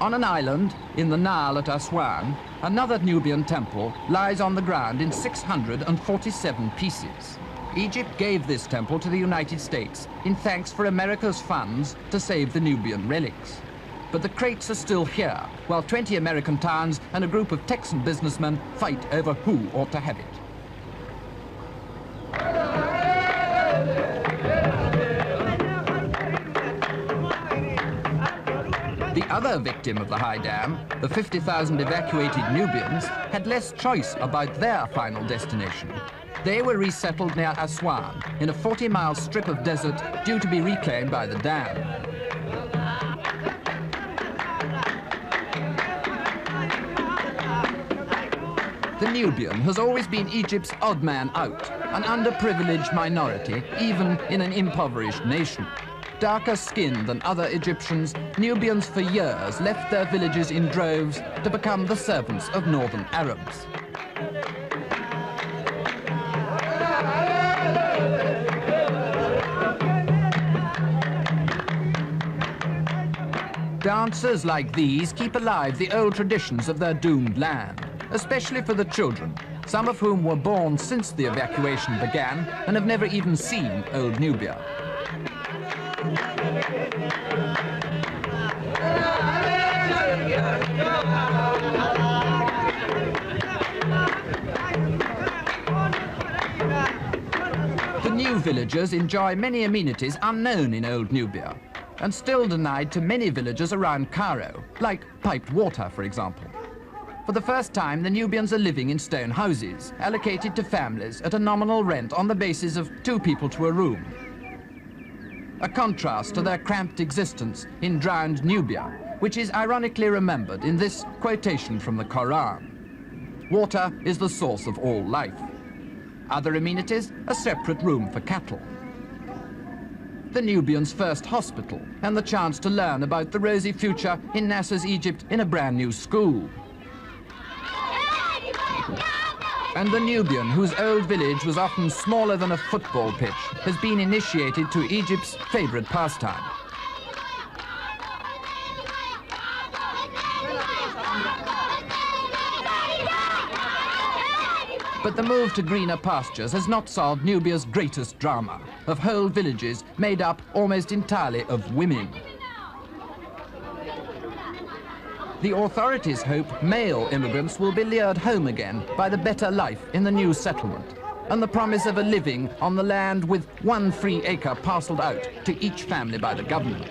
On an island in the Nile at Aswan, another Nubian temple lies on the ground in 647 pieces. Egypt gave this temple to the United States in thanks for America's funds to save the Nubian relics. But the crates are still here, while 20 American towns and a group of Texan businessmen fight over who ought to have it. The other victim of the high dam, the 50,000 evacuated Nubians, had less choice about their final destination. They were resettled near Aswan, in a 40-mile strip of desert due to be reclaimed by the dam. The Nubian has always been Egypt's odd man out, an underprivileged minority, even in an impoverished nation. Darker skinned than other Egyptians, Nubians for years left their villages in droves to become the servants of northern Arabs. Dancers like these keep alive the old traditions of their doomed land, especially for the children, some of whom were born since the evacuation began and have never even seen old Nubia. The new villagers enjoy many amenities unknown in old Nubia, and still denied to many villages around Cairo, like piped water, for example. For the first time, the Nubians are living in stone houses, allocated to families at a nominal rent on the basis of 2 people to a room. A contrast to their cramped existence in drowned Nubia, which is ironically remembered in this quotation from the Quran. Water is the source of all life. Other amenities, a separate room for cattle. The Nubians' first hospital, and the chance to learn about the rosy future in Nasser's Egypt in a brand new school. And the Nubian, whose old village was often smaller than a football pitch, has been initiated to Egypt's favorite pastime. But the move to greener pastures has not solved Nubia's greatest drama, of whole villages made up almost entirely of women. The authorities hope male immigrants will be lured home again by the better life in the new settlement and the promise of a living on the land with 1 free acre parceled out to each family by the government.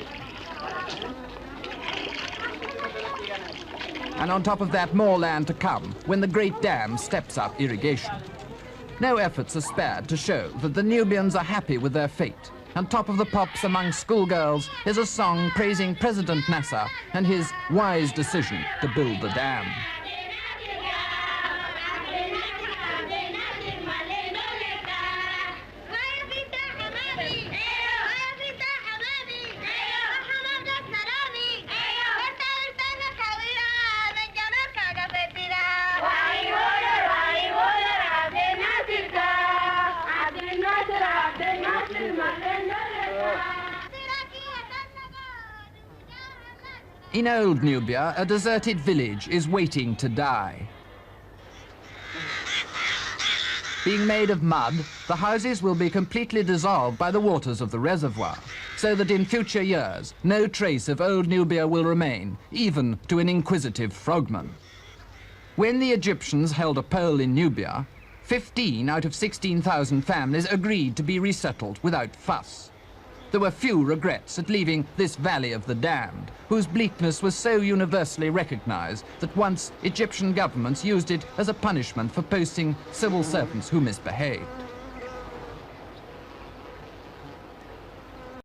And on top of that, more land to come when the Great Dam steps up irrigation. No efforts are spared to show that the Nubians are happy with their fate. On top of the pops among schoolgirls is a song praising President Nasser and his wise decision to build the dam. In old Nubia, a deserted village is waiting to die. Being made of mud, the houses will be completely dissolved by the waters of the reservoir, so that in future years, no trace of old Nubia will remain, even to an inquisitive frogman. When the Egyptians held a poll in Nubia, 15 out of 16,000 families agreed to be resettled without fuss. There were few regrets at leaving this valley of the damned, whose bleakness was so universally recognized that once Egyptian governments used it as a punishment for posting civil servants who misbehaved.